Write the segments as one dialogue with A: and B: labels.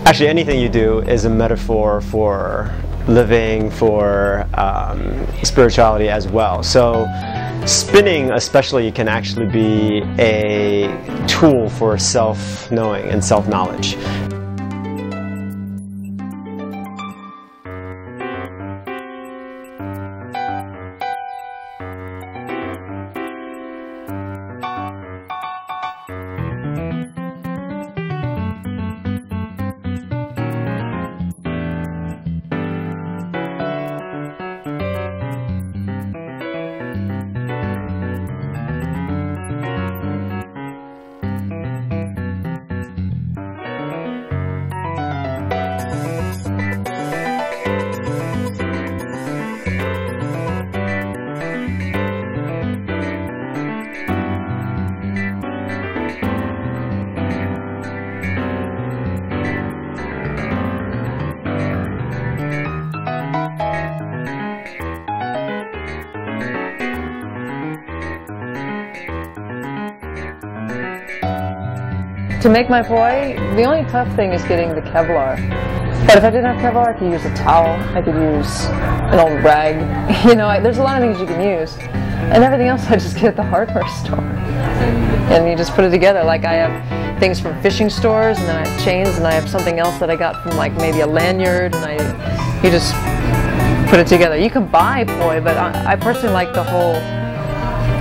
A: Actually, anything you do is a metaphor for living, for spirituality as well. So spinning especially can actually be a tool for self-knowing and self-knowledge.
B: To make my poi, the only tough thing is getting the Kevlar. But if I didn't have Kevlar, I could use a towel, I could use an old rag. You know, there's a lot of things you can use. And everything else I just get at the hardware store. And you just put it together. Like I have things from fishing stores, and then I have chains, and I have something else that I got from like maybe a lanyard, and you just put it together. You can buy poi, but I personally like the whole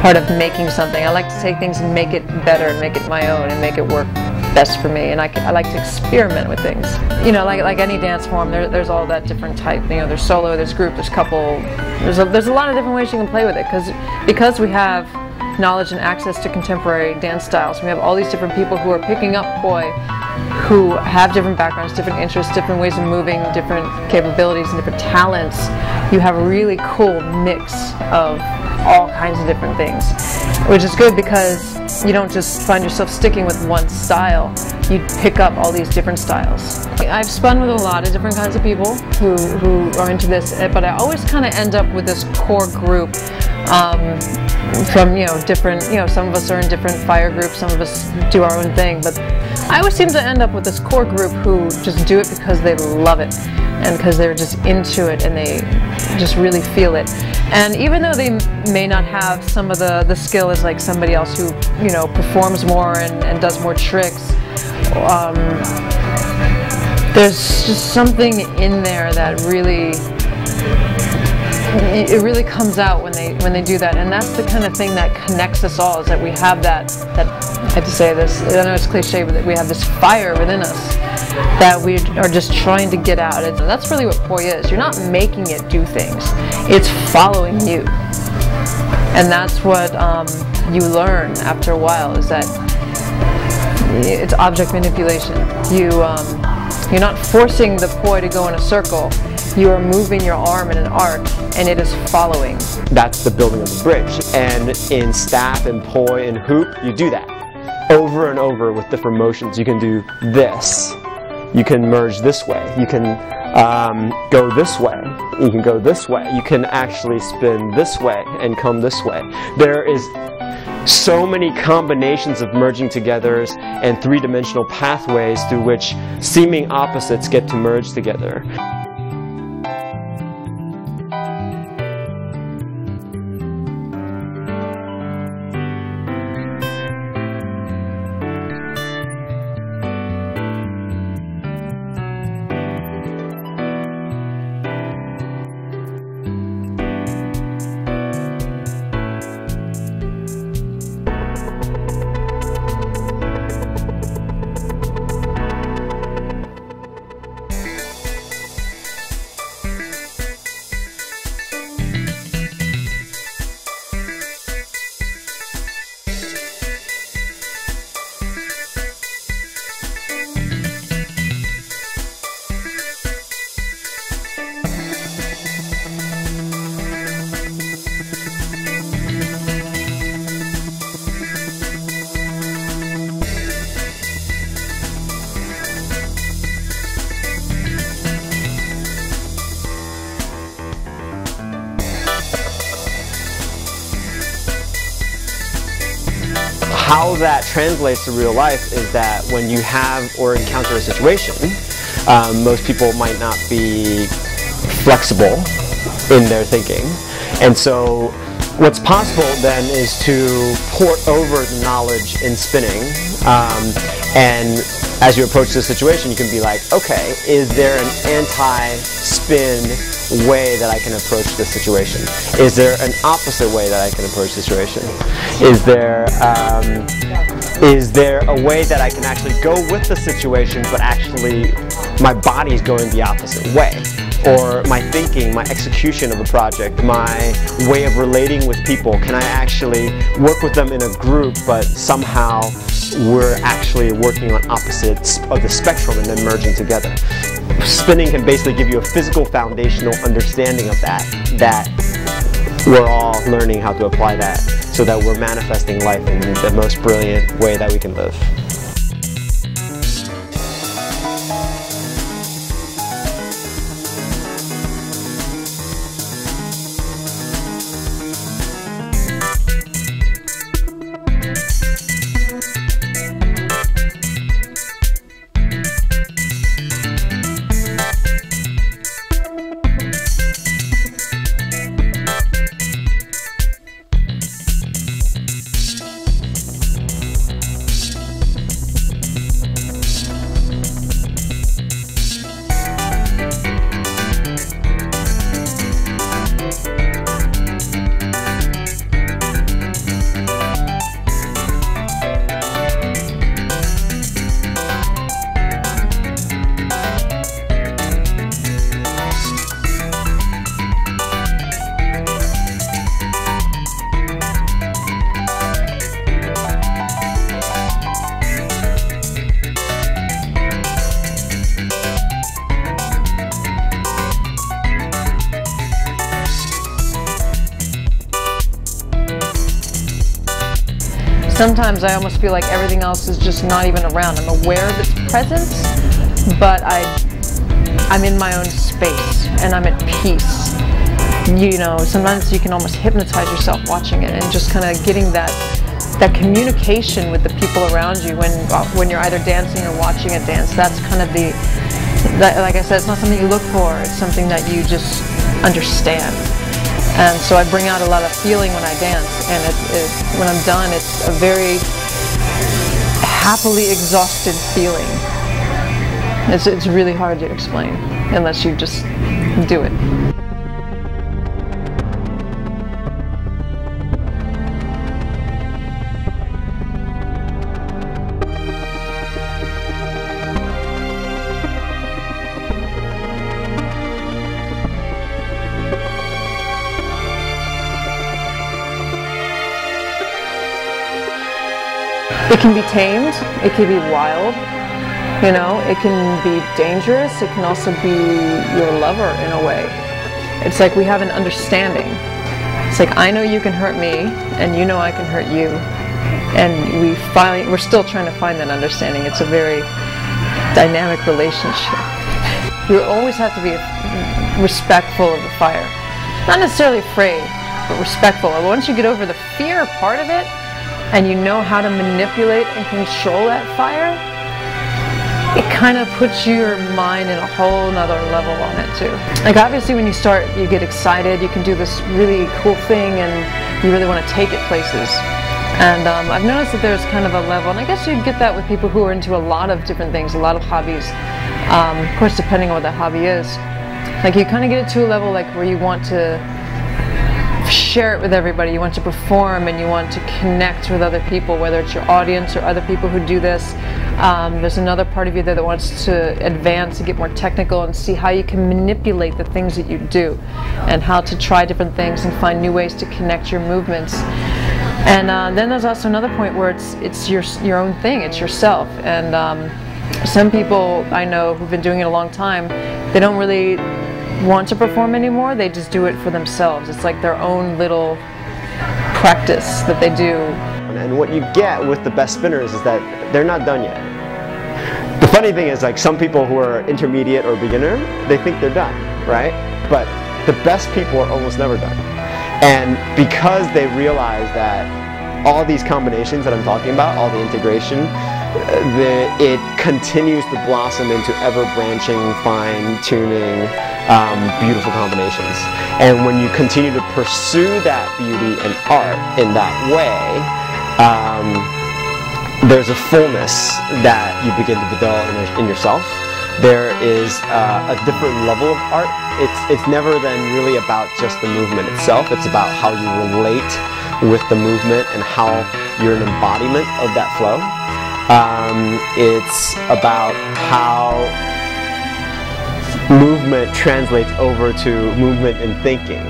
B: part of making something. I like to take things and make it better and make it my own and make it work best for me, and I like to experiment with things. You know, like any dance form, there's all that different type. You know, there's solo, there's group, there's couple. There's a lot of different ways you can play with it because we have knowledge and access to contemporary dance styles. We have all these different people who are picking up poi, who have different backgrounds, different interests, different ways of moving, different capabilities, and different talents. You have a really cool mix of all kinds of different things, which is good because you don't just find yourself sticking with one style. You pick up all these different styles. I've spun with a lot of different kinds of people who are into this, but I always kind of end up with this core group from, you know, different, you know, some of us are in different fire groups, some of us do our own thing, but I always seem to end up with this core group who just do it because they love it and because they're just into it and they just really feel it. And even though they may not have some of the skill as like somebody else who, you know, performs more and does more tricks, there's just something in there that really, it really comes out when they do that, and that's the kind of thing that connects us all, is that we have that I have to say this, I know it's cliche, but that we have this fire within us that we are just trying to get out. And that's really what poi is. You're not making it do things, it's following you. And that's what you learn after a while, is that it's object manipulation. You're not forcing the poi to go in a circle. You are moving your arm in an arc, and it is following. That's the building of the bridge. And in staff and poi and hoop, you do that over and over with different motions. You can do this. You can merge this way. You can go this way. You can go this way. You can actually spin this way and come this way. There is so many combinations of merging togethers and three-dimensional pathways through which seeming opposites get to merge together. How that translates to real life is that when you have or encounter a situation
A: Most people might not be flexible in their thinking. And so what's possible then is to port over the knowledge in spinning, and as you approach the situation, you can be like, okay, is there an anti-spin way that I can approach this situation? Is there an opposite way that I can approach the situation? Is there a way that I can actually go with the situation, but actually my body is going the opposite way? Or my thinking, my execution of a project, my way of relating with people, can I actually work with them in a group, but somehow we're actually working on opposites of the spectrum and then merging together? Spinning can basically give you a physical foundational understanding of that we're all learning how to apply that so that we're manifesting life in the most brilliant way that we can live.
B: Sometimes I almost feel like everything else is just not even around. I'm aware of its presence, but I'm in my own space and I'm at peace. You know, sometimes you can almost hypnotize yourself watching it and just kind of getting that communication with the people around you when you're either dancing or watching a dance. That's kind of like I said, it's not something you look for, it's something that you just understand. And so I bring out a lot of feeling when I dance, and when I'm done, it's a very happily exhausted feeling. It's really hard to explain unless you just do it. It can be tamed, it can be wild, you know, it can be dangerous, it can also be your lover in a way. It's like we have an understanding. It's like, I know you can hurt me, and you know I can hurt you. And we're still trying to find that understanding. It's a very dynamic relationship. You always have to be respectful of the fire. Not necessarily afraid, but respectful. And once you get over the fear part of it, and you know how to manipulate and control that fire, it kind of puts your mind in a whole nother level on it too. Like obviously when you start, you get excited, you can do this really cool thing and you really want to take it places. And I've noticed that there's kind of a level, and I guess you get that with people who are into a lot of different things, a lot of hobbies. Of course, depending on what that hobby is. Like you kind of get it to a level like where you want to share it with everybody, you want to perform and you want to connect with other people, whether it's your audience or other people who do this. There's another part of you there that wants to advance and get more technical and see how you can manipulate the things that you do and how to try different things and find new ways to connect your movements. And then there's also another point where it's your own thing, it's yourself. And some people I know who've been doing it a long time, they don't really want to perform anymore, they just do it for themselves. It's like their own little practice that they do.
A: And what you get with the best spinners is that they're not done yet. The funny thing is, like, some people who are intermediate or beginner, they think they're done, right? But the best people are almost never done. And because they realize that all these combinations that I'm talking about, all the integration, it continues to blossom into ever-branching, fine-tuning, beautiful combinations. And when you continue to pursue that beauty and art in that way, there's a fullness that you begin to develop in yourself. There is a different level of art. It's never then really about just the movement itself. It's about how you relate with the movement and how you're an embodiment of that flow. It's about how movement translates over to movement in thinking.